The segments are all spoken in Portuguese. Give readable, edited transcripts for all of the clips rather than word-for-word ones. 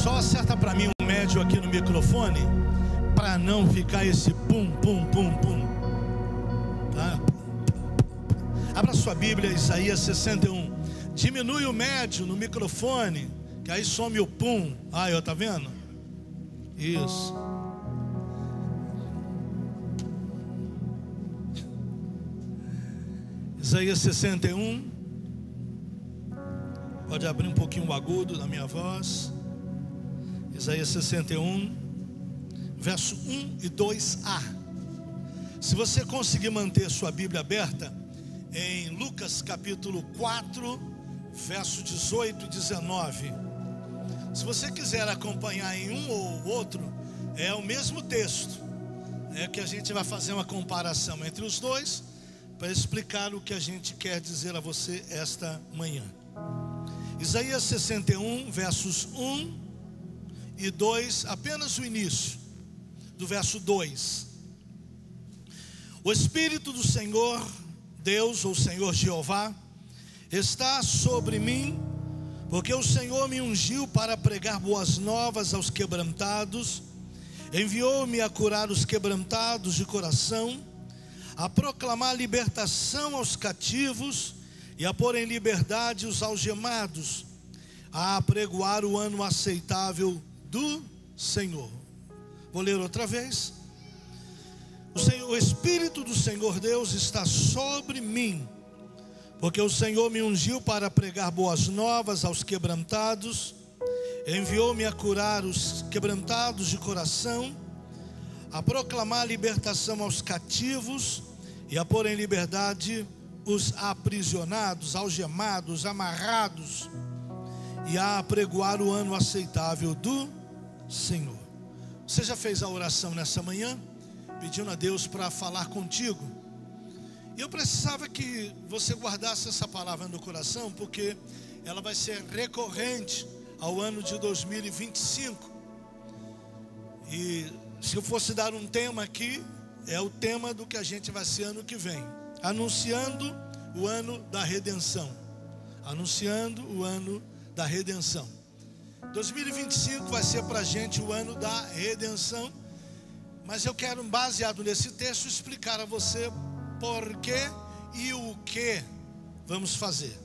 Só acerta para mim um médio aqui no microfone, para não ficar esse pum, pum, pum, pum. Tá? Abra sua Bíblia, Isaías 61. Diminui o médio no microfone, que aí some o pum. Aí, ó, tá vendo? Isso. Isaías 61. Pode abrir um pouquinho o agudo da minha voz. Isaías 61, verso 1 e 2a. Se você conseguir manter sua Bíblia aberta em Lucas capítulo 4, verso 18 e 19. Se você quiser acompanhar em um ou outro, é o mesmo texto. É que a gente vai fazer uma comparação entre os dois, para explicar o que a gente quer dizer a você esta manhã. Isaías 61, versos 1 e 2, apenas o início do verso 2. O Espírito do Senhor Deus, ou Senhor Jeová, está sobre mim, porque o Senhor me ungiu para pregar boas novas aos quebrantados, enviou-me a curar os quebrantados de coração, a proclamar libertação aos cativos e a pôr em liberdade os algemados, a apregoar o ano aceitável do Senhor. Vou ler outra vez. O Espírito do Senhor Deus está sobre mim, porque o Senhor me ungiu para pregar boas novas aos quebrantados, enviou-me a curar os quebrantados de coração, a proclamar libertação aos cativos e a pôr em liberdade os aprisionados, algemados, amarrados, e a apregoar o ano aceitável do Senhor. Você já fez a oração nessa manhã, pedindo a Deus para falar contigo? E eu precisava que você guardasse essa palavra no coração, porque ela vai ser recorrente ao ano de 2025. E se eu fosse dar um tema aqui, é o tema do que a gente vai ser ano que vem, anunciando o ano da redenção. Anunciando o ano da redenção. 2025 vai ser para a gente o ano da redenção. Mas eu quero, baseado nesse texto, explicar a você por que e o que vamos fazer.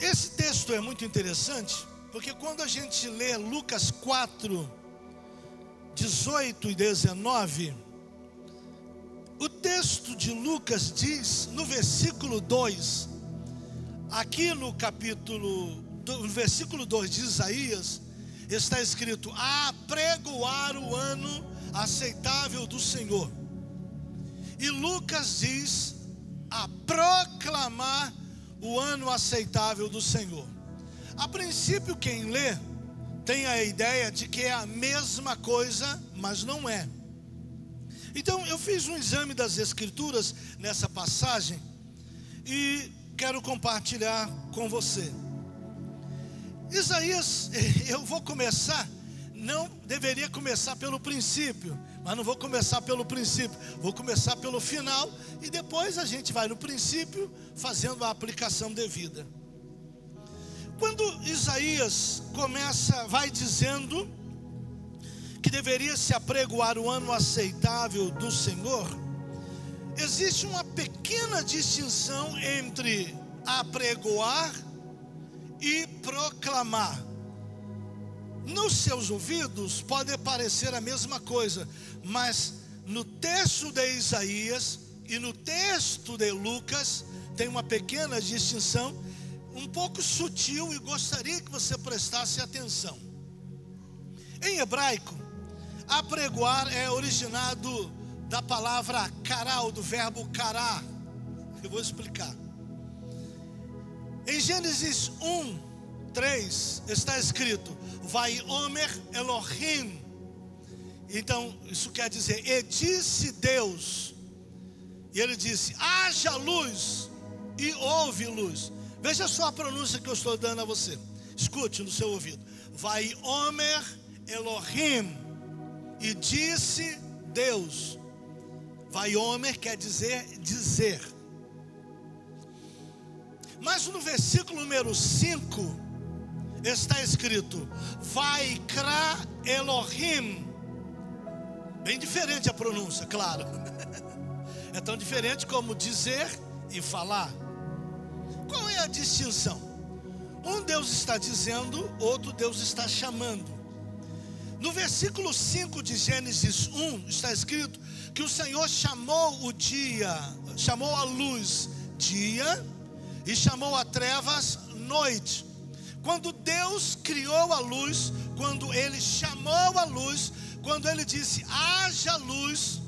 Esse texto é muito interessante, porque quando a gente lê Lucas 4, 18 e 19, o texto de Lucas diz, no versículo 2, aqui no versículo 2 de Isaías, está escrito: a apregoar o ano aceitável do Senhor. E Lucas diz: a proclamar o ano aceitável do Senhor. A princípio, quem lê tem a ideia de que é a mesma coisa, mas não é. Então eu fiz um exame das Escrituras nessa passagem e quero compartilhar com você. Isaías, eu vou começar, não deveria começar pelo princípio, mas não vou começar pelo princípio, vou começar pelo final, e depois a gente vai no princípio, fazendo a aplicação devida. Quando Isaías vai dizendo que deveria se apregoar o ano aceitável do Senhor, existe uma pequena distinção entre apregoar e proclamar. Nos seus ouvidos pode parecer a mesma coisa, mas no texto de Isaías e no texto de Lucas tem uma pequena distinção, um pouco sutil, e gostaria que você prestasse atenção. Em hebraico, apregoar é originado da palavra kará, ou do verbo kará. Eu vou explicar. Em Gênesis 1, 3 está escrito: Vaiomer Elohim. Então isso quer dizer, e disse Deus, e ele disse: haja luz, e houve luz. Veja só a pronúncia que eu estou dando a você, escute no seu ouvido. Vaiomer Elohim, e disse Deus. Vaiomer quer dizer dizer. Mas no versículo número 5, está escrito Vaikra Elohim. Bem diferente a pronúncia, claro. É tão diferente como dizer e falar. Qual é a distinção? Um Deus está dizendo, outro Deus está chamando. No versículo 5 de Gênesis 1 está escrito que o Senhor chamou o dia, chamou a luz dia e chamou a trevas noite. Quando Deus criou a luz, quando Ele chamou a luz, quando Ele disse haja luz,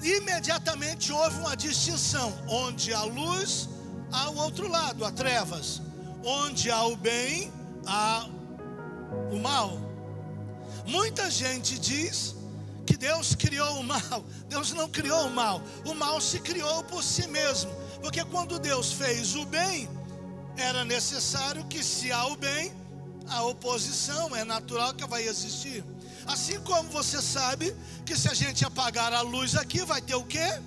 imediatamente houve uma distinção. Onde há luz, há o outro lado, há trevas. Onde há o bem, há o mal. Muita gente diz que Deus criou o mal. Deus não criou o mal. O mal se criou por si mesmo. Porque quando Deus fez o bem, era necessário que, se há o bem, a oposição é natural que vai existir. Assim como você sabe que se a gente apagar a luz aqui, vai ter o quê?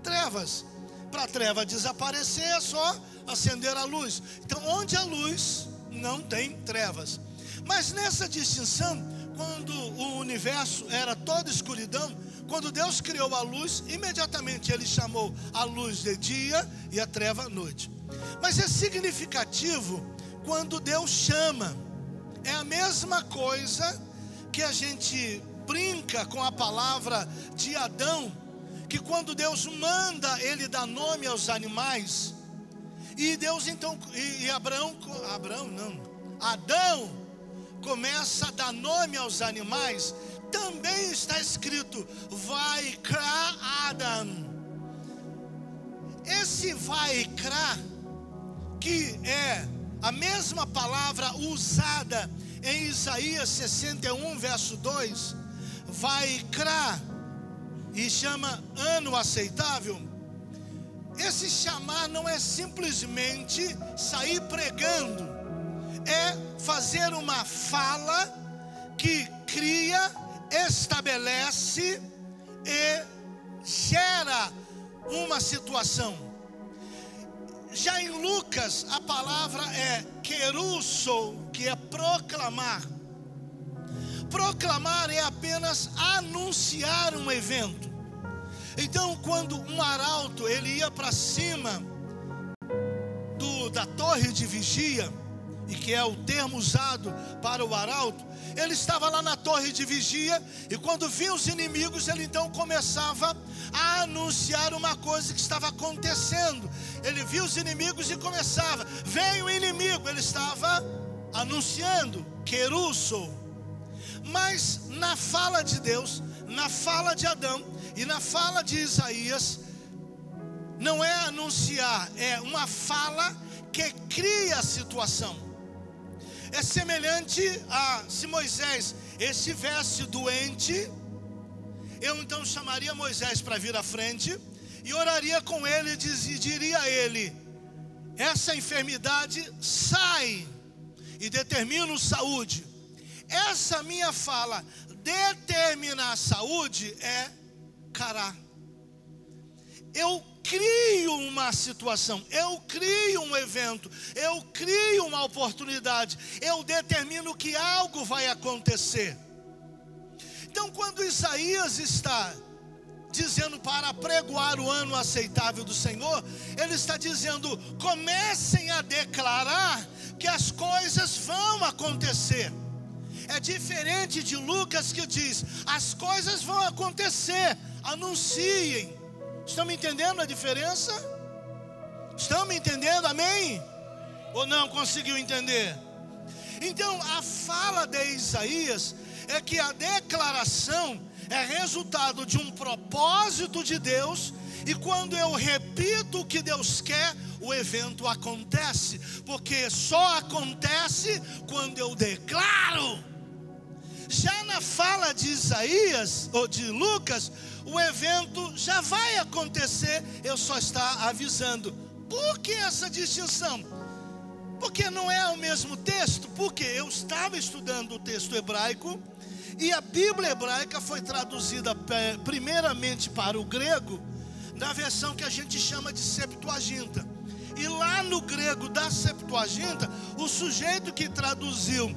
Trevas. Para a treva desaparecer é só acender a luz. Então onde há luz, não tem trevas. Mas nessa distinção, quando o universo era toda escuridão, quando Deus criou a luz, imediatamente Ele chamou a luz de dia e a treva à noite. Mas é significativo quando Deus chama. É a mesma coisa que a gente brinca com a palavra de Adão, que quando Deus manda Ele dar nome aos animais, e Deus então, Adão começa a dar nome aos animais, também está escrito Vaikra Adam. Esse Vaikra, que é a mesma palavra usada em Isaías 61, verso 2, Vaikra, e chama ano aceitável. Esse chamar não é simplesmente sair pregando, é fazer uma fala que cria, estabelece e gera uma situação. Já em Lucas, a palavra é kerusso, que é proclamar. Proclamar é apenas anunciar um evento. Então, quando um arauto ele ia para cima da torre de vigia, e que é o termo usado para o arauto, ele estava lá na torre de vigia, e quando vinha os inimigos, ele então começava a anunciar uma coisa que estava acontecendo. Ele via os inimigos e começava, vem o inimigo, ele estava anunciando, kerusso. Mas na fala de Deus, na fala de Adão e na fala de Isaías, não é anunciar, é uma fala que cria a situação. É semelhante a se Moisés estivesse doente, eu então chamaria Moisés para vir à frente e oraria com ele e diria a ele: essa enfermidade sai, e determino saúde. Essa minha fala determinar a saúde é cará. Eu crio uma situação, eu crio um evento, eu crio uma oportunidade, eu determino que algo vai acontecer. Então, quando Isaías está dizendo para pregoar o ano aceitável do Senhor, ele está dizendo: comecem a declarar que as coisas vão acontecer. É diferente de Lucas, que diz: as coisas vão acontecer, anunciem. Estão me entendendo a diferença? Estão me entendendo, amém? Ou não conseguiu entender? Então a fala de Isaías é que a declaração é resultado de um propósito de Deus, e quando eu repito o que Deus quer, o evento acontece, porque só acontece quando eu declaro. Já na fala de Isaías ou de Lucas, o evento já vai acontecer, eu só estou avisando. Por que essa distinção? Porque não é o mesmo texto. Porque eu estava estudando o texto hebraico, e a Bíblia hebraica foi traduzida primeiramente para o grego, na versão que a gente chama de Septuaginta. E lá no grego da Septuaginta, o sujeito que traduziu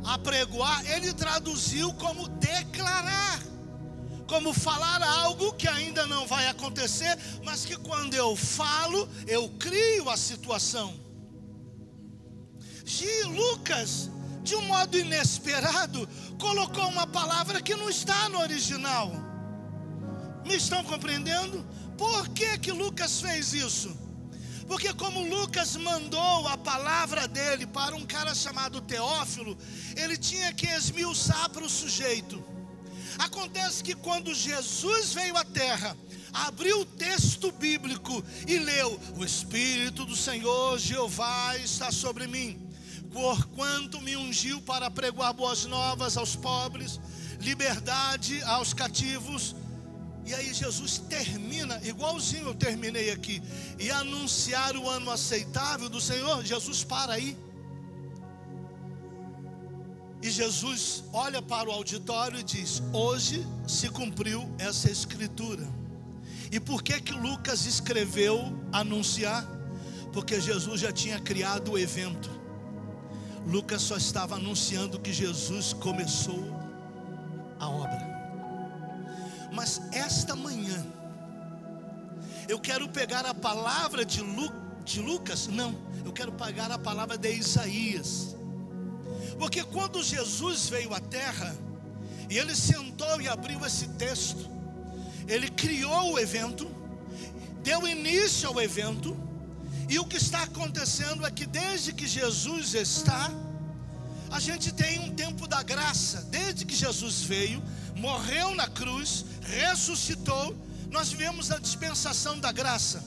apregoar, ele traduziu como declarar, como falar algo que ainda não vai acontecer, mas que quando eu falo, eu crio a situação. E Lucas, de um modo inesperado, colocou uma palavra que não está no original. Me estão compreendendo? Por que Lucas fez isso? Porque como Lucas mandou a palavra dele para um cara chamado Teófilo, ele tinha que esmiuçar para o sujeito. Acontece que quando Jesus veio à terra, abriu o texto bíblico e leu: o Espírito do Senhor Jeová está sobre mim, porquanto me ungiu para pregoar boas novas aos pobres, liberdade aos cativos. E aí Jesus termina, igualzinho eu terminei aqui, e anunciar o ano aceitável do Senhor. Jesus para aí. E Jesus olha para o auditório e diz: hoje se cumpriu essa escritura. E por que Lucas escreveu anunciar? Porque Jesus já tinha criado o evento. Lucas só estava anunciando que Jesus começou a obra. Mas esta manhã eu quero pegar a palavra de Lucas. Não, eu quero pegar a palavra de Isaías. Porque quando Jesus veio à terra e ele sentou e abriu esse texto, ele criou o evento, deu início ao evento. E o que está acontecendo é que desde que Jesus está, a gente tem um tempo da graça. Desde que Jesus veio, morreu na cruz, ressuscitou, nós vivemos a dispensação da graça.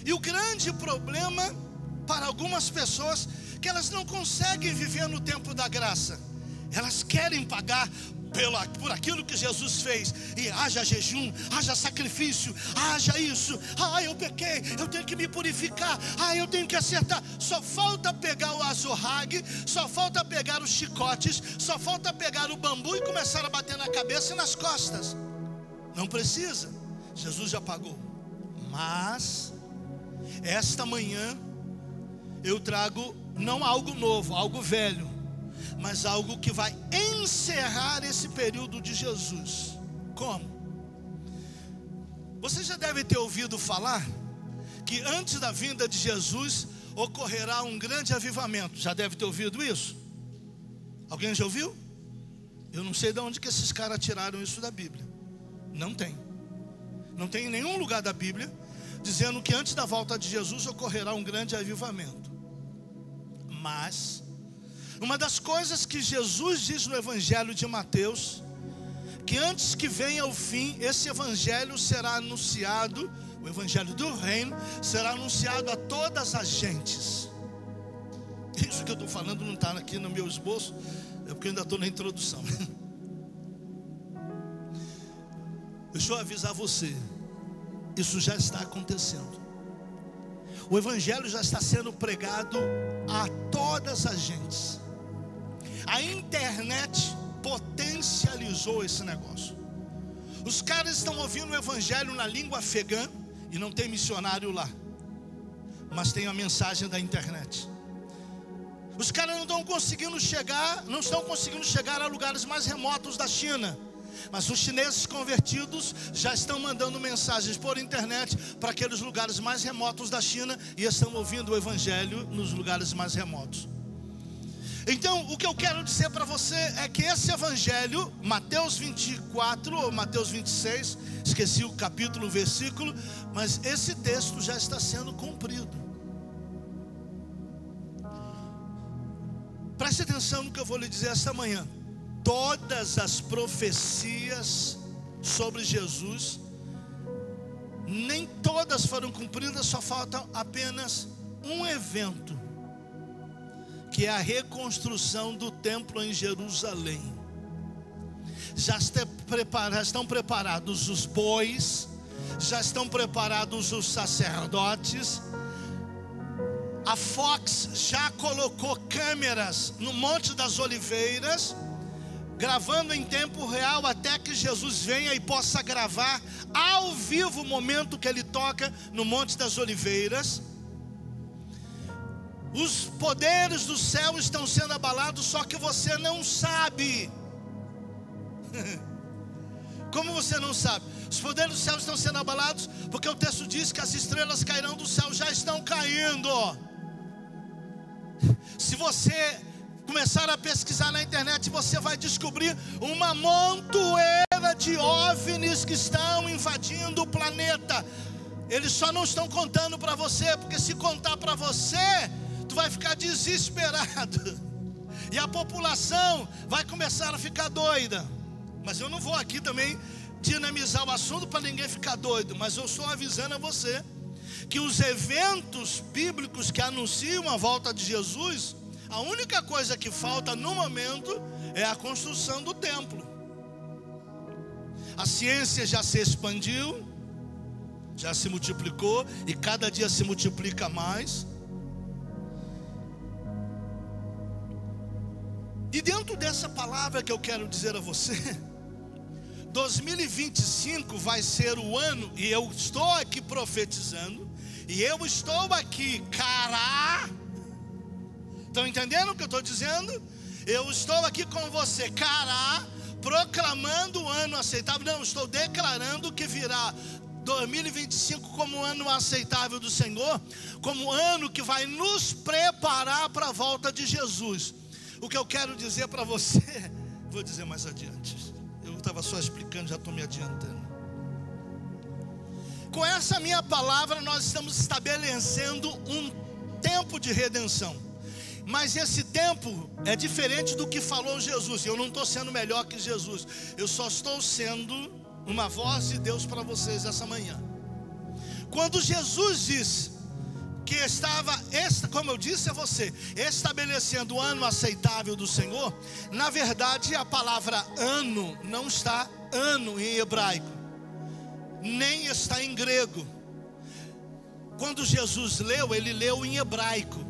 E o grande problema para algumas pessoas, que elas não conseguem viver no tempo da graça. Elas querem pagar por aquilo que Jesus fez. E haja jejum, haja sacrifício, haja isso. Eu pequei, eu tenho que me purificar. Eu tenho que acertar. Só falta pegar o azorrague, só falta pegar os chicotes, só falta pegar o bambu e começar a bater na cabeça e nas costas. Não precisa, Jesus já pagou. Mas esta manhã eu trago não algo novo, algo velho, mas algo que vai encerrar esse período de Jesus. Como? Você já deve ter ouvido falar que antes da vinda de Jesus ocorrerá um grande avivamento. Já deve ter ouvido isso? Alguém já ouviu? Eu não sei de onde que esses caras tiraram isso da Bíblia. Não tem. Não tem em nenhum lugar da Bíblia dizendo que antes da volta de Jesus ocorrerá um grande avivamento. Mas uma das coisas que Jesus diz no Evangelho de Mateus, que antes que venha o fim, esse Evangelho será anunciado, o Evangelho do Reino, será anunciado a todas as gentes. Isso que eu estou falando não está aqui no meu esboço, é porque eu ainda estou na introdução. Deixa eu avisar você, isso já está acontecendo. O Evangelho já está sendo pregado a todas as gentes. A internet potencializou esse negócio. Os caras estão ouvindo o Evangelho na língua afegã e não tem missionário lá, mas tem a mensagem da internet. Os caras não estão conseguindo chegar a lugares mais remotos da China, mas os chineses convertidos já estão mandando mensagens por internet para aqueles lugares mais remotos da China e estão ouvindo o Evangelho nos lugares mais remotos. Então, o que eu quero dizer para você é que esse Evangelho, Mateus 24 ou Mateus 26, esqueci o capítulo, o versículo, mas esse texto já está sendo cumprido. Preste atenção no que eu vou lhe dizer esta manhã. Todas as profecias sobre Jesus, nem todas foram cumpridas, só falta apenas um evento, que é a reconstrução do templo em Jerusalém. Já estão preparados os bois, já estão preparados os sacerdotes. A Fox já colocou câmeras no Monte das Oliveiras gravando em tempo real até que Jesus venha e possa gravar ao vivo o momento que ele toca no Monte das Oliveiras. Os poderes do céu estão sendo abalados, só que você não sabe. Como você não sabe? Os poderes do céu estão sendo abalados porque o texto diz que as estrelas cairão do céu, já estão caindo. Se você começar a pesquisar na internet, você vai descobrir uma montoeira de OVNIs que estão invadindo o planeta. Eles só não estão contando para você, porque se contar para você, tu vai ficar desesperado e a população vai começar a ficar doida. Mas eu não vou aqui também dinamizar o assunto para ninguém ficar doido, mas eu estou avisando a você que os eventos bíblicos que anunciam a volta de Jesus, a única coisa que falta no momento é a construção do templo. A ciência já se expandiu, já se multiplicou e cada dia se multiplica mais. E dentro dessa palavra que eu quero dizer a você, 2025 vai ser o ano, e eu estou aqui profetizando, e eu estou aqui, estão entendendo o que eu estou dizendo? Eu estou aqui com você, proclamando o ano aceitável. Não, estou declarando que virá 2025 como o ano aceitável do Senhor, como ano que vai nos preparar para a volta de Jesus. O que eu quero dizer para você, vou dizer mais adiante. Eu estava só explicando, já estou me adiantando. Com essa minha palavra, nós estamos estabelecendo um tempo de redenção. Mas esse tempo é diferente do que falou Jesus. Eu não estou sendo melhor que Jesus. Eu só estou sendo uma voz de Deus para vocês essa manhã. Quando Jesus disse que estava, como eu disse a você, estabelecendo o ano aceitável do Senhor, na verdade a palavra ano não está ano em hebraico, nem está em grego. Quando Jesus leu, ele leu em hebraico,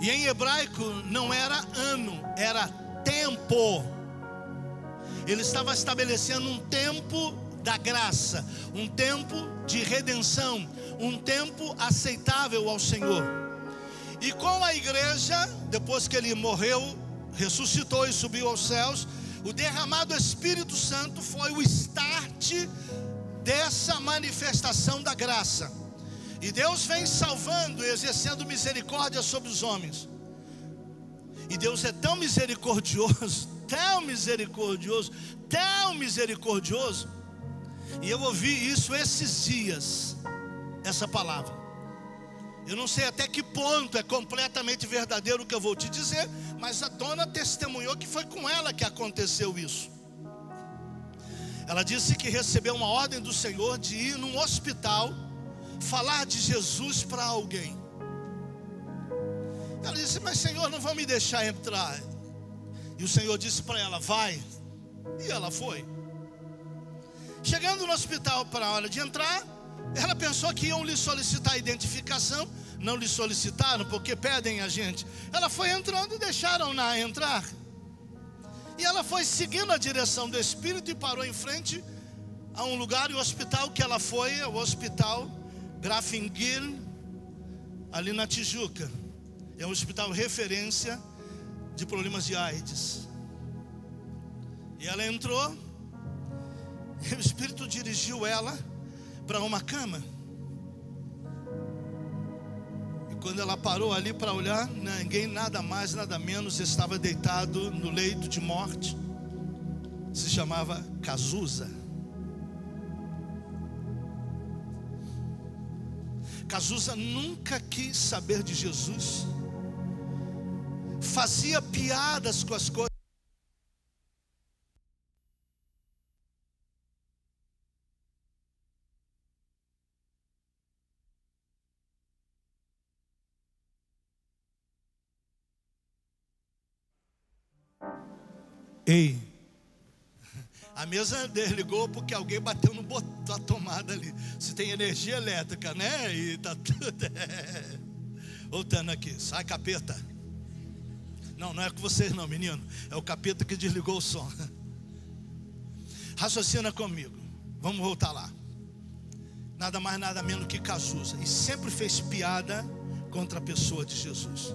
e em hebraico não era ano, era tempo. Ele estava estabelecendo um tempo da graça, um tempo de redenção, um tempo aceitável ao Senhor. E com a igreja, depois que ele morreu, ressuscitou e subiu aos céus, o derramado Espírito Santo foi o start dessa manifestação da graça. E Deus vem salvando e exercendo misericórdia sobre os homens. E Deus é tão misericordioso, tão misericordioso, tão misericordioso. E eu ouvi isso esses dias, essa palavra. Eu não sei até que ponto é completamente verdadeiro o que eu vou te dizer, mas a dona testemunhou que foi com ela que aconteceu isso. Ela disse que recebeu uma ordem do Senhor de ir num hospital falar de Jesus para alguém. Ela disse: mas Senhor, não vão me deixar entrar. E o Senhor disse para ela: vai. E ela foi. Chegando no hospital para a hora de entrar, ela pensou que iam lhe solicitar identificação. Não lhe solicitaram, porque pedem a gente. Ela foi entrando e deixaram-na entrar. E ela foi seguindo a direção do Espírito e parou em frente a um lugar. E o hospital que ela foi é o Hospital Grafenegger, ali na Tijuca. É um hospital referência de problemas de AIDS. E ela entrou, e o Espírito dirigiu ela para uma cama. E quando ela parou ali para olhar, ninguém, nada mais, nada menos, estava deitado no leito de morte. Se chamava Cazuza. Cazuza nunca quis saber de Jesus, fazia piadas com as coisas. Ei, a mesa desligou porque alguém bateu no botão da tomada ali. Se tem energia elétrica, né? E tá tudo. Voltando aqui, sai capeta. Não é com vocês não, menino. É o capeta que desligou o som. Raciocina comigo. Vamos voltar lá. Nada mais, nada menos que Cazuza. E sempre fez piada contra a pessoa de Jesus.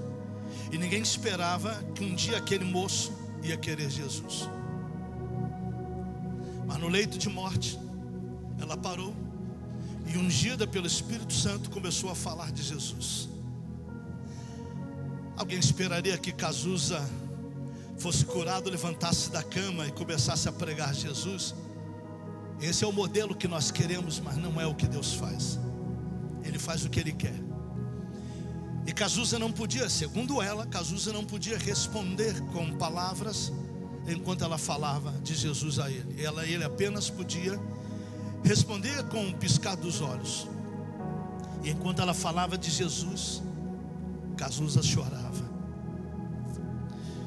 E ninguém esperava que um dia aquele moço ia querer Jesus. Mas no leito de morte, ela parou e, ungida pelo Espírito Santo, começou a falar de Jesus. Alguém esperaria que Cazuza fosse curado, levantasse da cama e começasse a pregar Jesus? Esse é o modelo que nós queremos, mas não é o que Deus faz. Ele faz o que Ele quer. E Cazuza não podia, segundo ela, Cazuza não podia responder com palavras enquanto ela falava de Jesus a ele. Ele apenas podia responder com um piscar dos olhos. E enquanto ela falava de Jesus, Cazuza chorava.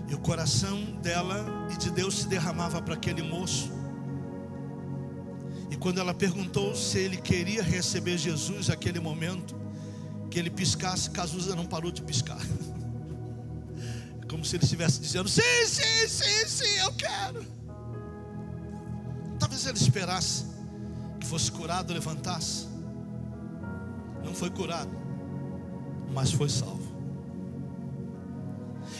E o coração dela e de Deus se derramava para aquele moço. E quando ela perguntou se ele queria receber Jesus naquele momento, que ele piscasse, Cazuza não parou de piscar. É como se ele estivesse dizendo: sim, eu quero. Talvez ele esperasse que fosse curado, levantasse. Não foi curado, mas foi salvo.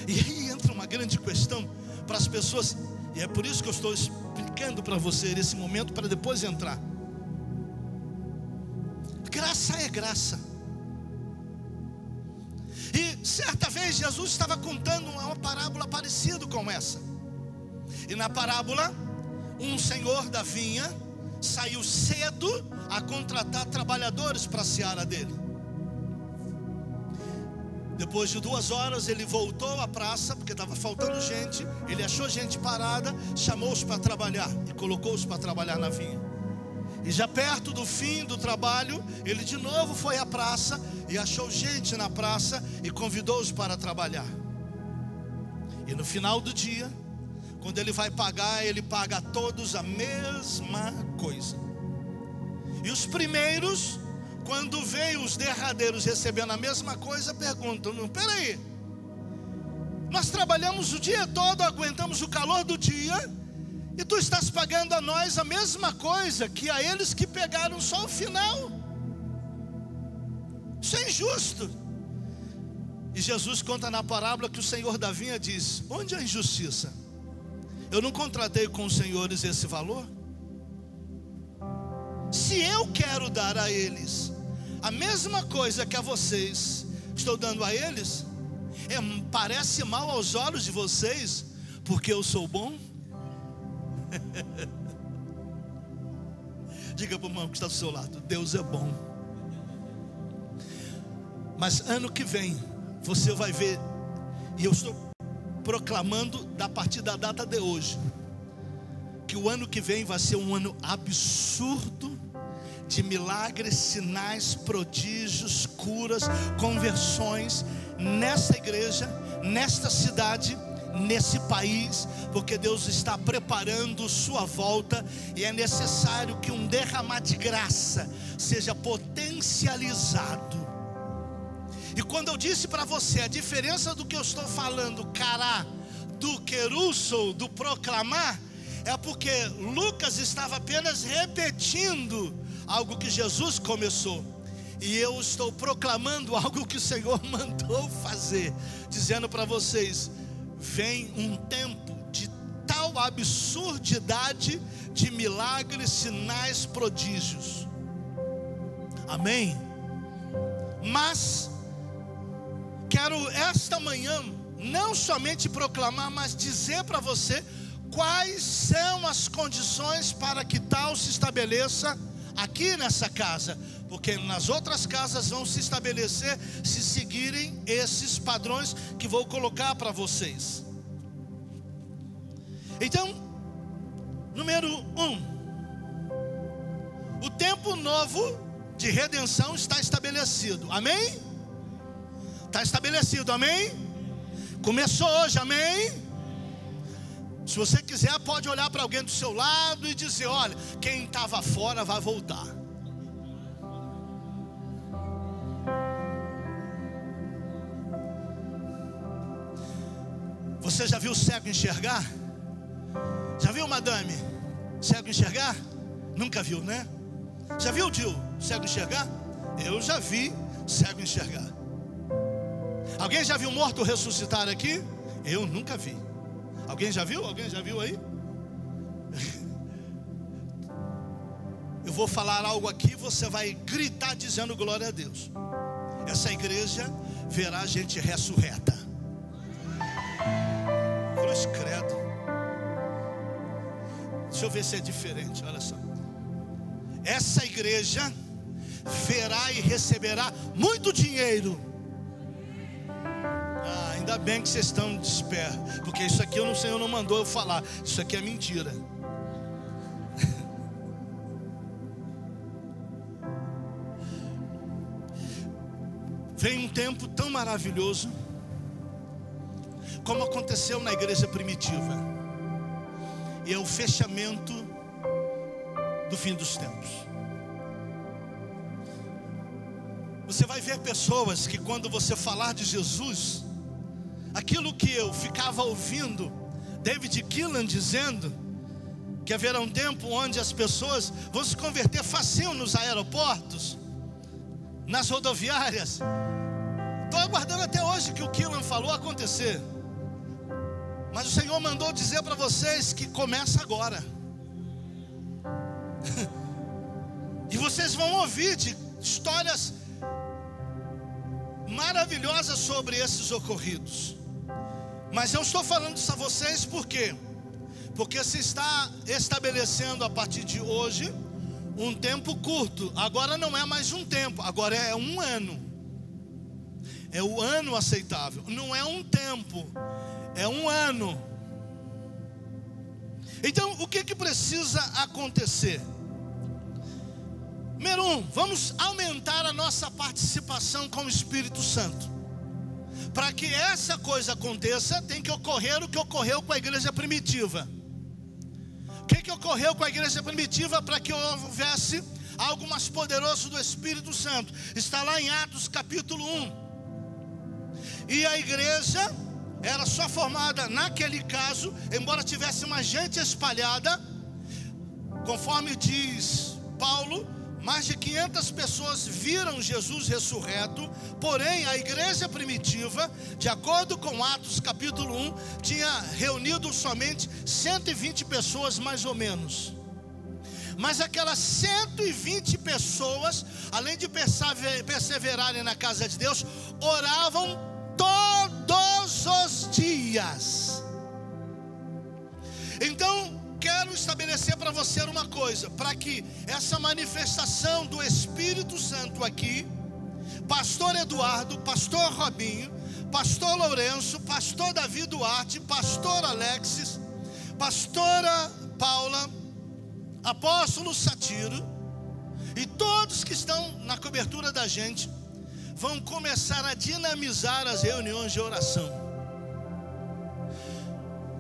E aí entra uma grande questão para as pessoas, e é por isso que eu estou explicando para você nesse momento, para depois entrar. Graça é graça. E certa vez Jesus estava contando uma parábola parecida com essa. E na parábola, um senhor da vinha saiu cedo a contratar trabalhadores para a seara dele. Depois de 2 horas ele voltou à praça, porque estava faltando gente. Ele achou gente parada, chamou-os para trabalhar e colocou-os para trabalhar na vinha. E já perto do fim do trabalho, ele de novo foi à praça e achou gente na praça e convidou-os para trabalhar. E no final do dia, quando ele vai pagar, ele paga a todos a mesma coisa. E os primeiros, quando veem os derradeiros recebendo a mesma coisa, perguntam: peraí, nós trabalhamos o dia todo, aguentamos o calor do dia, e tu estás pagando a nós a mesma coisa que a eles que pegaram só o final? Isso é injusto. E Jesus conta na parábola que o senhor da vinha diz: onde a injustiça? Eu não contratei com os senhores esse valor? Se eu quero dar a eles a mesma coisa que a vocês estou dando a eles, parece mal aos olhos de vocês, porque eu sou bom? Diga para o irmão que está do seu lado: Deus é bom. Mas ano que vem você vai ver, e eu estou proclamando a partir da data de hoje, que o ano que vem vai ser um ano absurdo de milagres, sinais, prodígios, curas, conversões nessa igreja, nesta cidade, nesse país, porque Deus está preparando sua volta, e é necessário que um derramar de graça seja potencializado. E quando eu disse para você a diferença do que eu estou falando, cará, do querusso, do proclamar, é porque Lucas estava apenas repetindo algo que Jesus começou, e eu estou proclamando algo que o Senhor mandou fazer, dizendo para vocês: vem um tempo de tal absurdidade de milagres, sinais, prodígios. Amém? Mas quero esta manhã não somente proclamar, mas dizer para você quais são as condições para que tal se estabeleça aqui nessa casa, porque nas outras casas vão se estabelecer se seguirem esses padrões que vou colocar para vocês. Então, número 1, o tempo novo de redenção está estabelecido. Amém? Está estabelecido, amém? Começou hoje, amém? Se você quiser, pode olhar para alguém do seu lado e dizer: olha, quem estava fora vai voltar. Você já viu cego enxergar? Já viu, madame, cego enxergar? Nunca viu, né? Já viu, tio, cego enxergar? Eu já vi cego enxergar. Alguém já viu morto ressuscitar aqui? Eu nunca vi. Alguém já viu? Alguém já viu aí? Eu vou falar algo aqui, você vai gritar dizendo glória a Deus. Essa igreja verá gente ressurreta. Cruz credo. Deixa eu ver se é diferente, olha só. Essa igreja verá e receberá muito dinheiro. Ainda bem que vocês estão despertos, porque isso aqui o Senhor não mandou eu falar. Isso aqui é mentira. Vem um tempo tão maravilhoso como aconteceu na igreja primitiva, e é o fechamento do fim dos tempos. Você vai ver pessoas que, quando você falar de Jesus, aquilo que eu ficava ouvindo David Keelan dizendo, que haverá um tempo onde as pessoas vão se converter facinho nos aeroportos, nas rodoviárias. Estou aguardando até hoje que o Keelan falou acontecer, mas o Senhor mandou dizer para vocês que começa agora. E vocês vão ouvir de histórias maravilhosas sobre esses ocorridos. Mas eu estou falando isso a vocês por quê? Porque se está estabelecendo a partir de hoje um tempo curto. Agora não é mais um tempo, agora é um ano. É o ano aceitável. Não é um tempo, é um ano. Então o que precisa acontecer? Número 1, vamos aumentar a nossa participação com o Espírito Santo. Para que essa coisa aconteça, tem que ocorrer o que ocorreu com a igreja primitiva. O que ocorreu com a igreja primitiva para que houvesse algo mais poderoso do Espírito Santo? Está lá em Atos capítulo 1. E a igreja era só formada naquele caso, embora tivesse uma gente espalhada, conforme diz Paulo, mais de 500 pessoas viram Jesus ressurreto. Porém a igreja primitiva, de acordo com Atos capítulo 1, tinha reunido somente 120 pessoas mais ou menos. Mas aquelas 120 pessoas, além de perseverarem na casa de Deus, oravam todos os dias. Então quero estabelecer para você uma coisa, para que essa manifestação do Espírito Santo aqui, pastor Eduardo, pastor Robinho, pastor Lourenço, pastor Davi Duarte, pastor Alexis, pastora Paula, apóstolo Satiro e todos que estão na cobertura da gente, vão começar a dinamizar as reuniões de oração.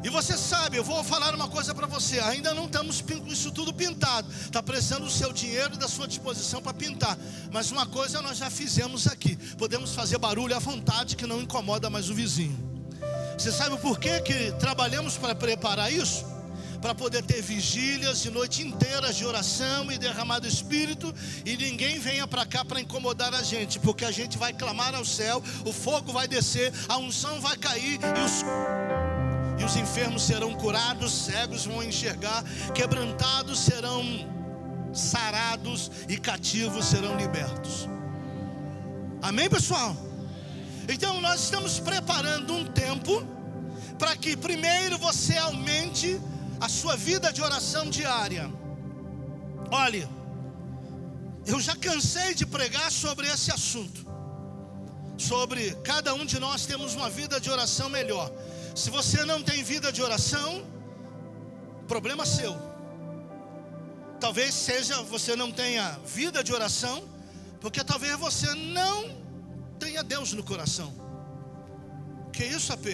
E você sabe, eu vou falar uma coisa para você, ainda não estamos com isso tudo pintado, está precisando do seu dinheiro e da sua disposição para pintar, mas uma coisa nós já fizemos aqui, podemos fazer barulho à vontade que não incomoda mais o vizinho. Você sabe por que trabalhamos para preparar isso? Para poder ter vigílias de noite inteiras de oração e derramar do Espírito, e ninguém venha para cá para incomodar a gente, porque a gente vai clamar ao céu, o fogo vai descer, a unção vai cair e os enfermos serão curados, cegos vão enxergar, quebrantados serão sarados e cativos serão libertos. Amém, pessoal? Então nós estamos preparando um tempo para que primeiro você aumente a sua vida de oração diária. Olha, eu já cansei de pregar sobre esse assunto, sobre cada um de nós temos uma vida de oração melhor. Se você não tem vida de oração, problema seu. Talvez seja você não tenha vida de oração, porque talvez você não tenha Deus no coração. Que isso, AP?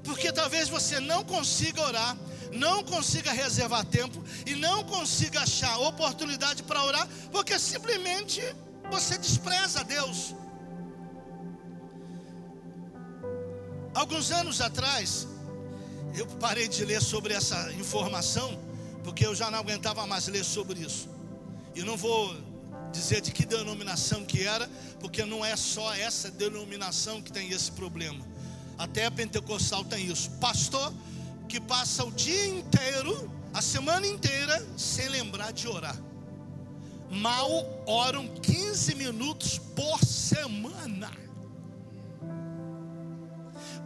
Porque talvez você não consiga orar, não consiga reservar tempo e não consiga achar oportunidade para orar, porque simplesmente você despreza Deus. Alguns anos atrás, eu parei de ler sobre essa informação, porque eu já não aguentava mais ler sobre isso. E não vou dizer de que denominação que era, porque não é só essa denominação que tem esse problema. Até a pentecostal tem isso. Pastor que passa o dia inteiro, a semana inteira, sem lembrar de orar. Mal oram 15 minutos por semana.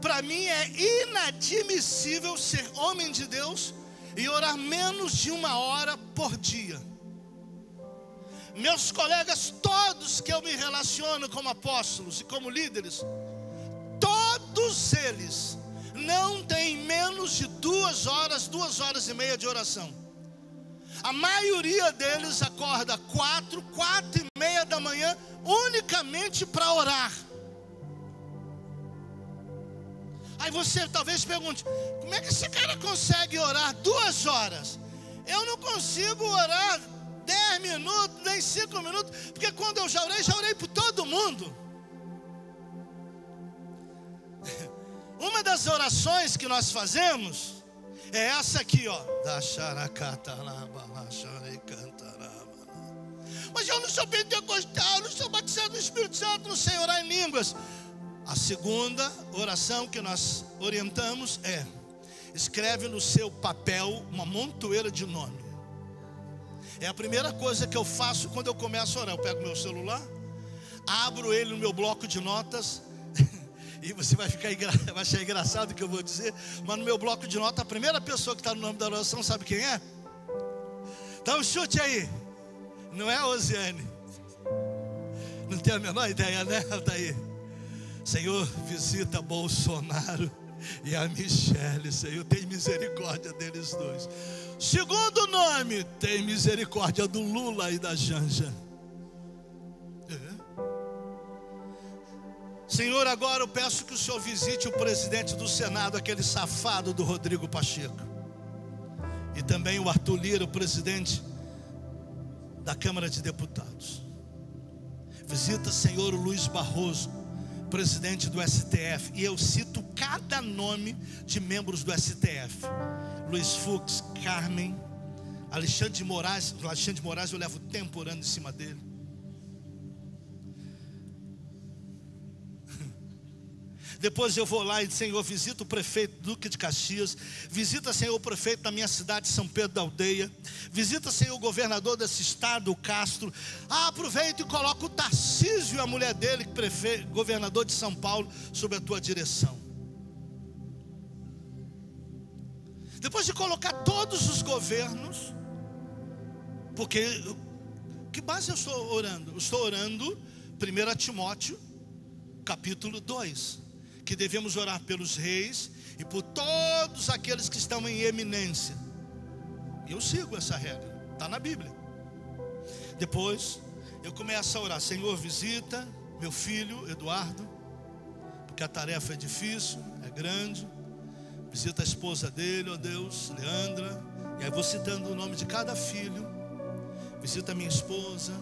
Para mim é inadmissível ser homem de Deus e orar menos de 1 hora por dia. Meus colegas todos que eu me relaciono como apóstolos e como líderes, todos eles não têm menos de 2 horas, 2 horas e meia de oração. A maioria deles acorda 4, 4:30 da manhã unicamente para orar. Aí você talvez pergunte: como é que esse cara consegue orar 2 horas? Eu não consigo orar 10 minutos, nem 5 minutos, porque quando eu já orei por todo mundo. Uma das orações que nós fazemos é essa aqui, ó. Mas eu não sou pentecostal, não sou batizado no Espírito Santo, não sei orar em línguas. A segunda oração que nós orientamos é: escreve no seu papel uma montoeira de nome. É a primeira coisa que eu faço quando eu começo a orar. Eu pego meu celular, abro ele no meu bloco de notas. E você vai achar engraçado o que eu vou dizer, mas no meu bloco de notas, a primeira pessoa que está no nome da oração, sabe quem é? Dá um chute aí. Não é a Osiane. Não tem a menor ideia, né? Está aí. Senhor, visita Bolsonaro e a Michele. Senhor, tem misericórdia deles dois. Segundo nome, tem misericórdia do Lula e da Janja. Senhor, agora eu peço que o Senhor visite o presidente do Senado, aquele safado do Rodrigo Pacheco. E também o Arthur Lira, o presidente da Câmara de Deputados. Visita, Senhor, o Luiz Barroso, presidente do STF. E eu cito cada nome de membros do STF: Luiz Fux, Carmen, Alexandre de Moraes. Alexandre de Moraes eu levo tempo orando em cima dele. Depois eu vou lá e, Senhor, visita o prefeito Duque de Caxias. Visita, Senhor, o prefeito da minha cidade, São Pedro da Aldeia. Visita, Senhor, o governador desse estado, o Castro. Aproveita e coloca o Tarcísio e a mulher dele, governador de São Paulo, sob a tua direção. Depois de colocar todos os governos, porque que base eu estou orando? Eu estou orando 1 Timóteo capítulo 2, que devemos orar pelos reis e por todos aqueles que estão em eminência. E eu sigo essa regra, está na Bíblia. Depois eu começo a orar: Senhor, visita meu filho Eduardo, porque a tarefa é difícil, é grande. Visita a esposa dele, ó Deus, Leandra. E aí vou citando o nome de cada filho. Visita minha esposa,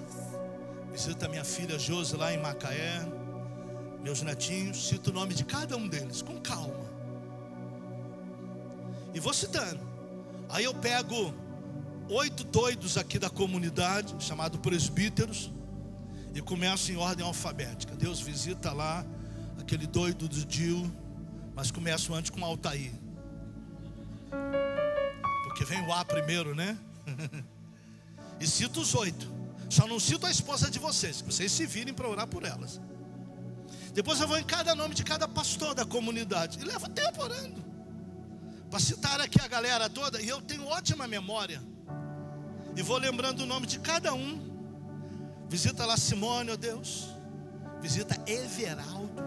visita minha filha Josi lá em Macaé, meus netinhos. Cito o nome de cada um deles com calma e vou citando. Aí eu pego 8 doidos aqui da comunidade, chamado presbíteros, e começo em ordem alfabética. Deus, visita lá aquele doido do Dil, mas começo antes com o Altair, porque vem o A primeiro, né? E cito os 8. Só não cito a esposa de vocês, que vocês se virem para orar por elas. Depois eu vou em cada nome de cada pastor da comunidade e levo tempo orando para citar aqui a galera toda. E eu tenho ótima memória e vou lembrando o nome de cada um. Visita lá Simone, ó Deus. Visita Everaldo.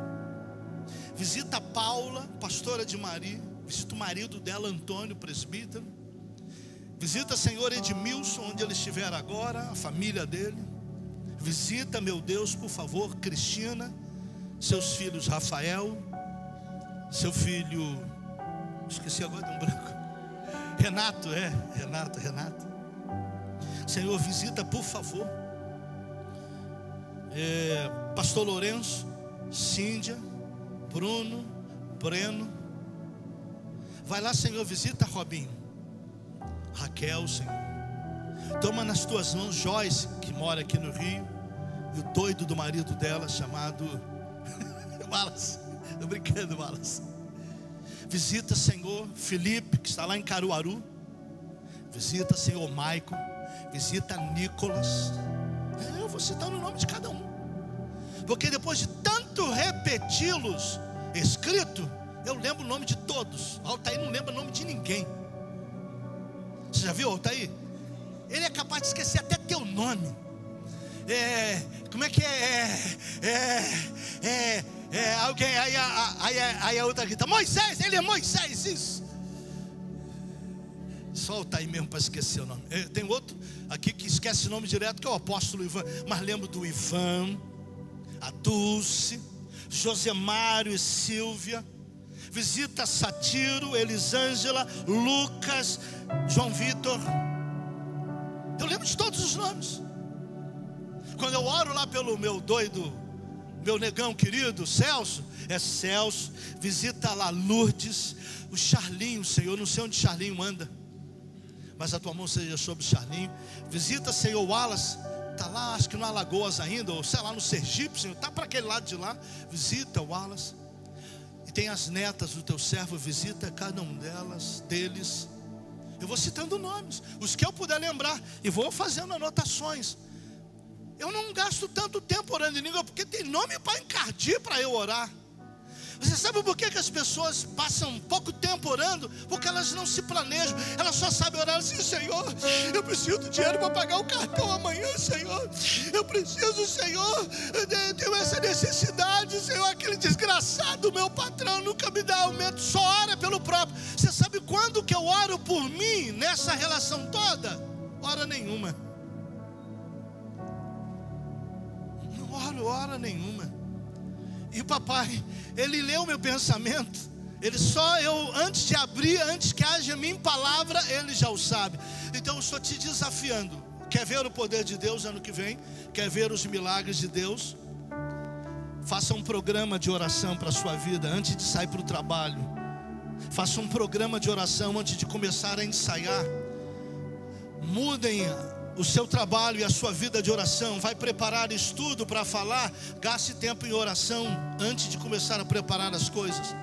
Visita Paula, pastora de Maria. Visita o marido dela, Antônio, presbítero. Visita, Senhor, Edmilson, onde ele estiver agora, a família dele. Visita, meu Deus, por favor, Cristina, seus filhos Rafael, seu filho, esqueci agora de um branco, Renato, Renato. Senhor, visita, por favor, pastor Lourenço, Cíndia, Bruno, Breno. Vai lá, Senhor, visita Robinho, Raquel, Senhor. Toma nas tuas mãos Joyce, que mora aqui no Rio, e o doido do marido dela, chamado Wallace. Estou brincando, Wallace. Visita, Senhor, Felipe, que está lá em Caruaru. Visita, Senhor, Maico. Visita Nicolas. Eu vou citar o nome de cada um, porque depois de tanto repeti-los escrito, eu lembro o nome de todos. Altair não lembra o nome de ninguém. Você já viu, Altair? Ele é capaz de esquecer até teu nome. Como é que alguém, aí a outra grita, Moisés, ele é Moisés, isso. Só Altair mesmo para esquecer o nome. Tem outro aqui que esquece o nome direto, que é o apóstolo Ivan. Mas lembro do Ivan, a Dulce, Josemário e Silvia. Visita Satiro, Elisângela, Lucas, João Vitor. Eu lembro de todos os nomes. Quando eu oro lá pelo meu doido, meu negão querido, Celso, é Celso. Visita lá Lourdes, o Charlinho, Senhor, não sei onde Charlinho anda, mas a tua mão seja sobre o Charlinho. Visita, Senhor, Wallace, está lá, acho que no Alagoas ainda, ou sei lá, no Sergipe, Senhor, está para aquele lado de lá. Visita o Wallace. E tem as netas do teu servo, visita cada um deles. Eu vou citando nomes, os que eu puder lembrar, e vou fazendo anotações. Eu não gasto tanto tempo orando em língua, porque tem nome para encardir para eu orar. Você sabe por que as pessoas passam pouco tempo orando? Porque elas não se planejam. Elas só sabem orar assim: Senhor, eu preciso de dinheiro para pagar o cartão amanhã, Senhor. Eu preciso, Senhor, eu tenho essa necessidade, Senhor. Aquele desgraçado, meu patrão, nunca me dá aumento. Só ora pelo próprio. Você sabe quando que eu oro por mim nessa relação toda? Hora nenhuma. Não oro hora nenhuma. E o papai, ele leu meu pensamento. Ele só, antes de abrir, antes que haja em mim palavra, ele já o sabe. Então eu estou te desafiando. Quer ver o poder de Deus ano que vem? Quer ver os milagres de Deus? Faça um programa de oração para a sua vida antes de sair para o trabalho. Faça um programa de oração antes de começar a ensaiar. Mudem o seu trabalho e a sua vida de oração. Vai preparar estudo para falar, gaste tempo em oração antes de começar a preparar as coisas.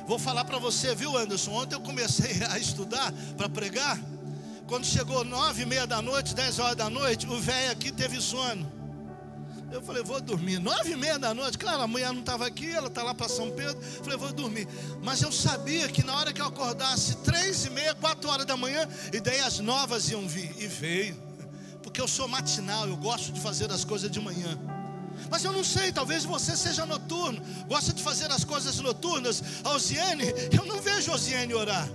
Vou falar para você, viu, Anderson? Ontem eu comecei a estudar para pregar. Quando chegou 9:30 da noite, 10 horas da noite, o velho aqui teve sono. Eu falei, vou dormir. 9:30 da noite, claro, a mulher não estava aqui, ela está lá para São Pedro. Falei, vou dormir. Mas eu sabia que na hora que eu acordasse 3:30, 4 horas da manhã, ideias novas iam vir. E veio. Porque eu sou matinal, eu gosto de fazer as coisas de manhã. Mas eu não sei, talvez você seja noturno, gosta de fazer as coisas noturnas. A Osiane, eu não vejo a Osiane orar.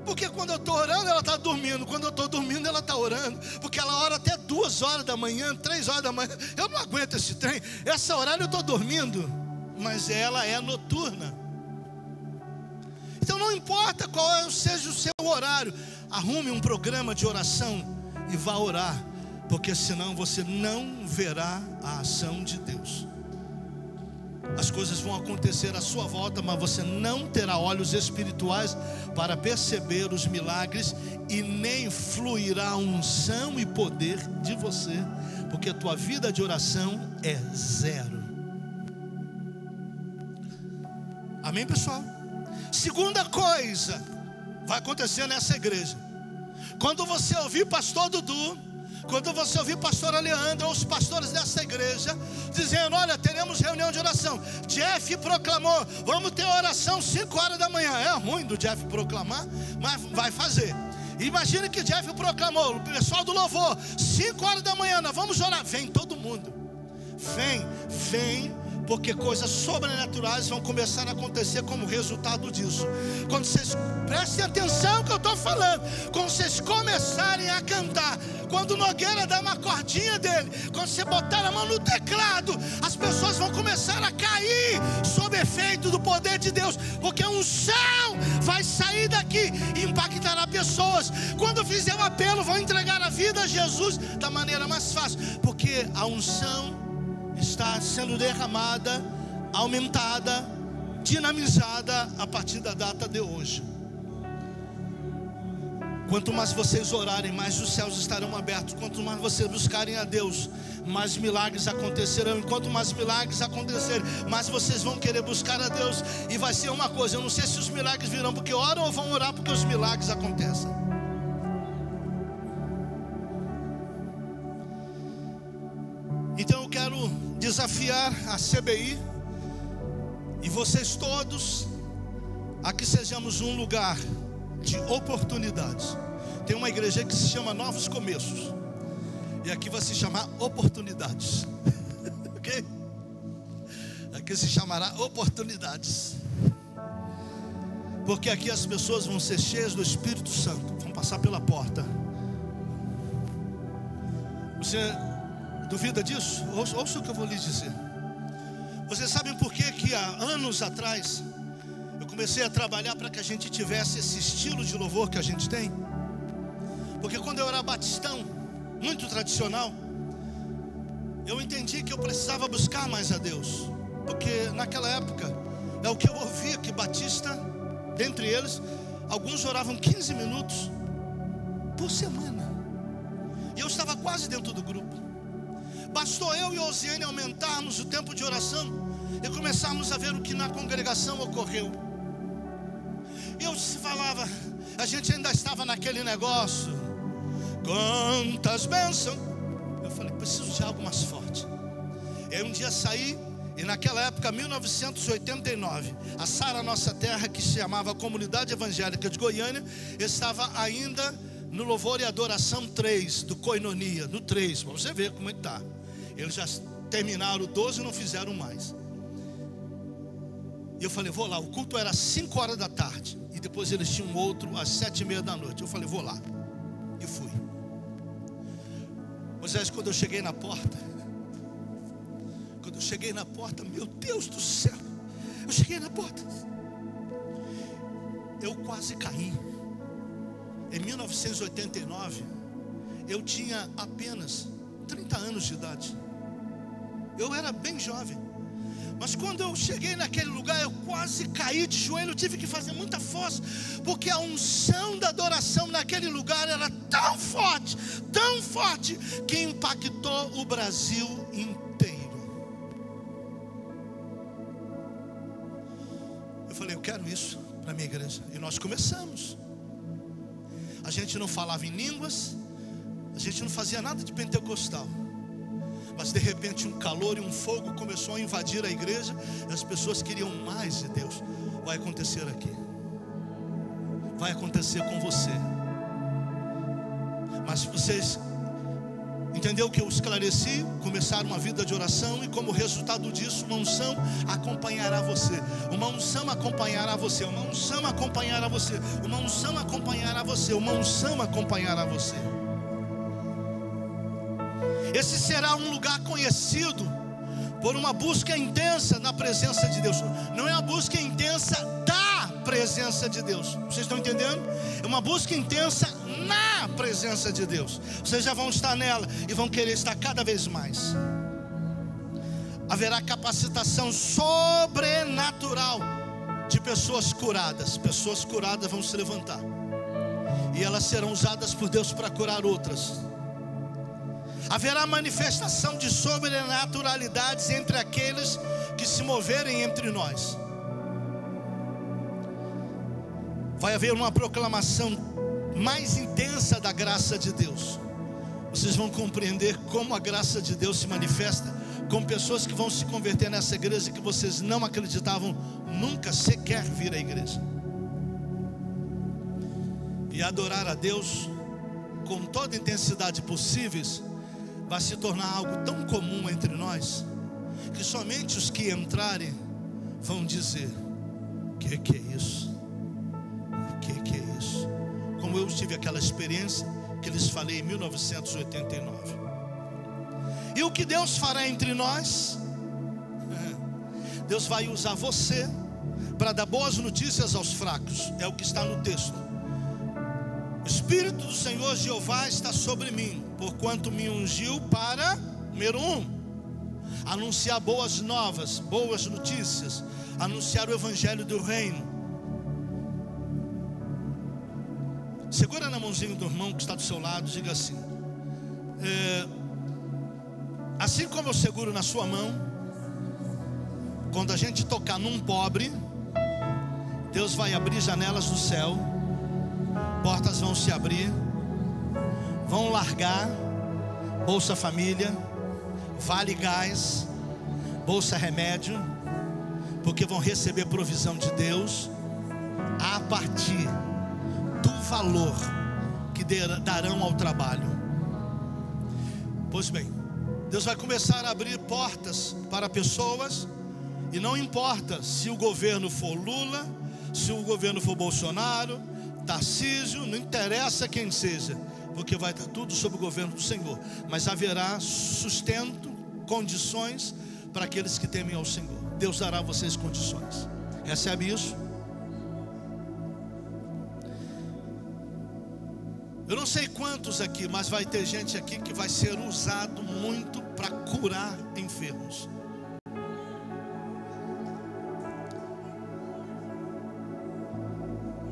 Porque quando eu estou orando, ela está dormindo. Quando eu estou dormindo, ela está orando. Porque ela ora até 2 horas da manhã, 3 horas da manhã. Eu não aguento esse trem. Essa horário eu estou dormindo. Mas ela é noturna. Então não importa qual seja o seu horário, arrume um programa de oração e vá orar. Porque senão você não verá a ação de Deus. As coisas vão acontecer à sua volta, mas você não terá olhos espirituais para perceber os milagres, e nem fluirá unção e poder de você, porque a tua vida de oração é 0. Amém, pessoal? Segunda coisa vai acontecer nessa igreja: quando você ouvir pastor Dudu, quando você ouvir pastora Leandra ou os pastores dessa igreja dizendo, olha, teremos reunião de oração, Jeff proclamou, vamos ter oração 5 horas da manhã. É ruim do Jeff proclamar, mas vai fazer. Imagine que Jeff proclamou, o pessoal do louvor, 5 horas da manhã, nós vamos orar. Vem todo mundo. Vem, porque coisas sobrenaturais vão começar a acontecer como resultado disso. Quando vocês prestem atenção no que eu estou falando, quando vocês começarem a cantar, quando o Nogueira dá uma cordinha dele, quando você botar a mão no teclado, as pessoas vão começar a cair sob efeito do poder de Deus, porque a unção vai sair daqui e impactará pessoas. Quando fizer o apelo, vão entregar a vida a Jesus da maneira mais fácil, porque a unção está sendo derramada, aumentada, dinamizada a partir da data de hoje. Quanto mais vocês orarem, mais os céus estarão abertos. Quanto mais vocês buscarem a Deus, mais milagres acontecerão. Enquanto mais milagres acontecerem, mais vocês vão querer buscar a Deus. E vai ser uma coisa, eu não sei se os milagres virão porque oram ou vão orar porque os milagres acontecem. Então eu quero desafiar a CBI e vocês todos a que sejamos um lugar de oportunidades. Tem uma igreja que se chama Novos Começos, e aqui vai se chamar Oportunidades. Ok? Aqui se chamará Oportunidades, porque aqui as pessoas vão ser cheias do Espírito Santo, vão passar pela porta. Você duvida disso? Ouça o que eu vou lhe dizer. Vocês sabem por que há anos atrás eu comecei a trabalhar para que a gente tivesse esse estilo de louvor que a gente tem? Porque quando eu era batistão, muito tradicional, eu entendi que eu precisava buscar mais a Deus. Porque naquela época, é o que eu ouvia, que batista, dentre eles, alguns oravam 15 minutos por semana. E eu estava quase dentro do grupo. Bastou eu e Osiane aumentarmos o tempo de oração e começarmos a ver o que na congregação ocorreu. E eu falava, a gente ainda estava naquele negócio, quantas bênçãos. Eu falei, preciso de algo mais forte. E aí um dia saí, e naquela época, 1989, a Sara Nossa Terra, que se chamava Comunidade Evangélica de Goiânia, estava ainda no Louvor e Adoração 3, do Koinonia, no 3, para você ver como é que está. Eles já terminaram o 12 e não fizeram mais. E eu falei, vou lá. O culto era às 5 horas da tarde, e depois eles tinham outro às 7:30 da noite. Eu falei, vou lá. E fui. Moisés, quando eu cheguei na porta, meu Deus do céu, eu cheguei na porta, eu quase caí. Em 1989, eu tinha apenas 30 anos de idade. Eu era bem jovem. Mas quando eu cheguei naquele lugar, eu quase caí de joelho. Eu tive que fazer muita força, porque a unção da adoração naquele lugar era tão forte, que impactou o Brasil inteiro. Eu falei, eu quero isso para a minha igreja. E nós começamos. A gente não falava em línguas, a gente não fazia nada de pentecostal. Mas de repente um calor e um fogo começou a invadir a igreja, e as pessoas queriam mais de Deus. Vai acontecer aqui, vai acontecer com você. Mas vocês entenderam que eu esclareci? Começaram uma vida de oração, e como resultado disso, uma unção acompanhará você. Uma unção acompanhará você. Uma unção acompanhará você. Uma unção acompanhará você. Uma unção acompanhará você. Esse será um lugar conhecido por uma busca intensa na presença de Deus. Não é a busca intensa da presença de Deus. Vocês estão entendendo? É uma busca intensa na presença de Deus. Vocês já vão estar nela e vão querer estar cada vez mais. Haverá capacitação sobrenatural de pessoas curadas. Pessoas curadas vão se levantar, e elas serão usadas por Deus para curar outras. Haverá manifestação de sobrenaturalidades entre aqueles que se moverem entre nós. Vai haver uma proclamação mais intensa da graça de Deus. Vocês vão compreender como a graça de Deus se manifesta com pessoas que vão se converter nessa igreja, que vocês não acreditavam nunca sequer vir à igreja. E adorar a Deus com toda a intensidade possíveis vai se tornar algo tão comum entre nós, que somente os que entrarem vão dizer, que é isso? Que é isso? Como eu tive aquela experiência que lhes falei em 1989. E o que Deus fará entre nós? Deus vai usar você para dar boas notícias aos fracos. É o que está no texto. O Espírito do Senhor Jeová está sobre mim, porquanto me ungiu para, número 1, anunciar boas novas, boas notícias, anunciar o evangelho do reino. Segura na mãozinha do irmão que está do seu lado, diga assim: assim como eu seguro na sua mão, quando a gente tocar num pobre, Deus vai abrir janelas do céu, portas vão se abrir, vão largar Bolsa Família, Vale Gás, Bolsa Remédio, porque vão receber provisão de Deus a partir do valor que darão ao trabalho. Pois bem, Deus vai começar a abrir portas para pessoas, e não importa se o governo for Lula, se o governo for Bolsonaro, Tarcísio, não interessa quem seja, porque vai estar tudo sob o governo do Senhor. Mas haverá sustento, condições para aqueles que temem ao Senhor. Deus dará a vocês condições. Recebe isso? Eu não sei quantos aqui, mas vai ter gente aqui que vai ser usado muito para curar enfermos.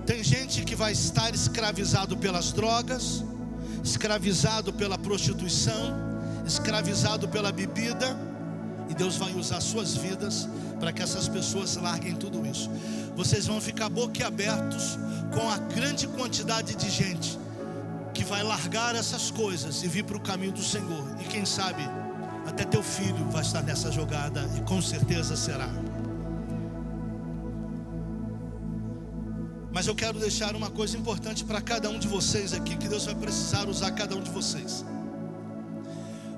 Tem gente que vai estar escravizado pelas drogas, escravizado pela prostituição, escravizado pela bebida, e Deus vai usar suas vidas para que essas pessoas larguem tudo isso. Vocês vão ficar boquiabertos com a grande quantidade de gente que vai largar essas coisas e vir para o caminho do Senhor. E quem sabe até teu filho vai estar nessa jogada, e com certeza será. Mas eu quero deixar uma coisa importante para cada um de vocês aqui, que Deus vai precisar usar cada um de vocês.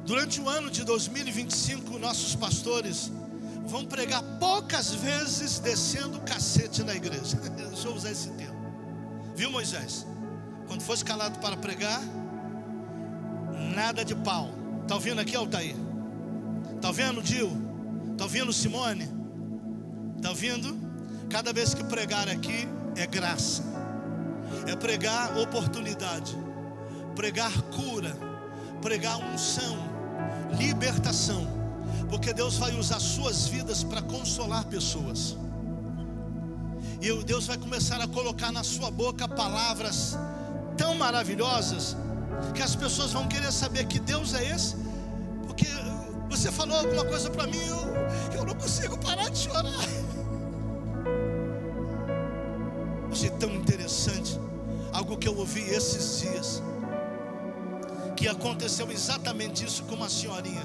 Durante o ano de 2025, nossos pastores vão pregar poucas vezes descendo o cacete na igreja. Deixa eu usar esse termo. Viu, Moisés? Quando for escalado para pregar, nada de pau. Está ouvindo aqui, Altair? Está ouvindo, Dil? Está ouvindo, Simone? Está ouvindo? Cada vez que pregar aqui, é graça, é pregar oportunidade, pregar cura, pregar unção, libertação, porque Deus vai usar suas vidas para consolar pessoas. E Deus vai começar a colocar na sua boca palavras tão maravilhosas que as pessoas vão querer saber que Deus é esse, porque você falou alguma coisa para mim, eu não consigo parar de chorar. Achei tão interessante algo que eu ouvi esses dias, que aconteceu exatamente isso com uma senhorinha,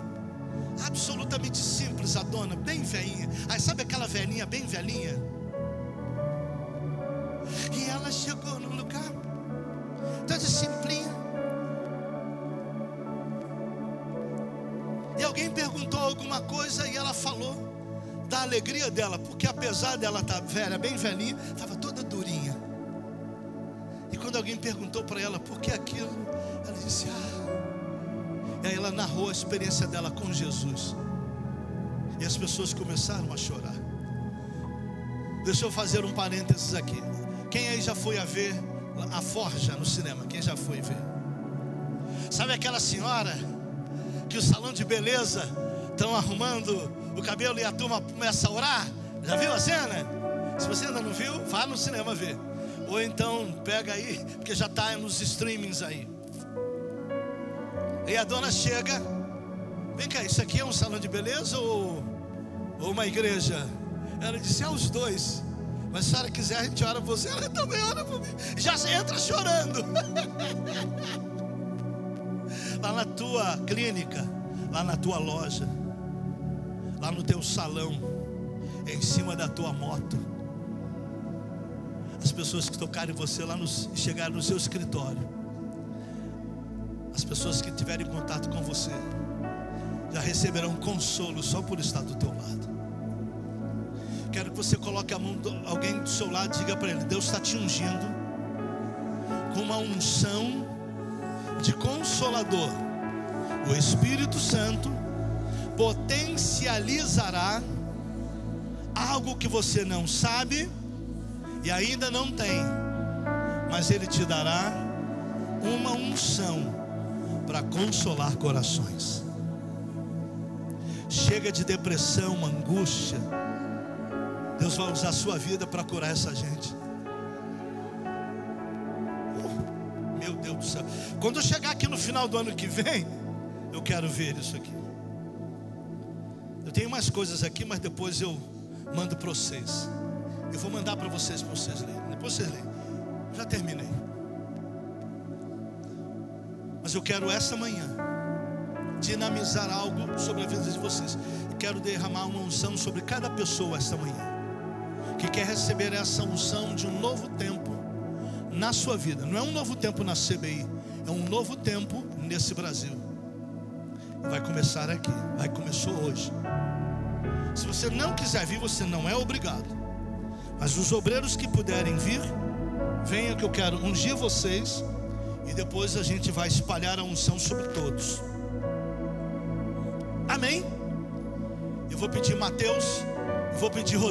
absolutamente simples, a dona, bem velhinha. Aí sabe aquela velhinha bem velhinha? E ela chegou num lugar toda simplinha, e alguém perguntou alguma coisa e ela falou da alegria dela, porque apesar dela estar velha, bem velhinha, estava toda durinha. E quando alguém perguntou para ela por que aquilo, ela disse: e aí ela narrou a experiência dela com Jesus, e as pessoas começaram a chorar. Deixa eu fazer um parênteses aqui. Quem aí já foi a ver a Forja no cinema? Quem já foi ver? Sabe aquela senhora que o salão de beleza estão arrumando o cabelo e a turma começa a orar? Já viu a cena? Se você ainda não viu, vá no cinema ver. Ou então pega aí, porque já está nos streamings aí. E a dona chega: vem cá, isso aqui é um salão de beleza ou uma igreja? Ela disse: é os dois. Mas se a senhora quiser, a gente ora por você. Ela também ora por mim. Já entra chorando. Lá na tua clínica, lá na tua loja, lá no teu salão, em cima da tua moto, as pessoas que tocarem você lá, chegaram no seu escritório, as pessoas que tiverem contato com você, já receberão consolo só por estar do teu lado. Quero que você coloque a mão de alguém do seu lado e diga para ele: Deus está te ungindo com uma unção de consolador. O Espírito Santo potencializará algo que você não sabe e ainda não tem, mas Ele te dará uma unção para consolar corações. chega de depressão, angústia. Deus vai usar a sua vida para curar essa gente. Meu Deus do céu. Quando eu chegar aqui no final do ano que vem, eu quero ver isso aqui. Eu tenho mais coisas aqui, mas depois eu mando para vocês. Eu vou mandar para vocês lerem. Depois vocês leem. Já terminei. Mas eu quero essa manhã dinamizar algo sobre a vida de vocês. Eu quero derramar uma unção sobre cada pessoa esta manhã, que quer receber essa unção de um novo tempo na sua vida. Não é um novo tempo na CBI, é um novo tempo nesse Brasil. Vai começar aqui, começou hoje. Se você não quiser vir, você não é obrigado. Mas os obreiros que puderem vir, venha, que eu quero ungir vocês. E depois a gente vai espalhar a unção sobre todos. Amém? Eu vou pedir Mateus, eu vou pedir Rodrigo.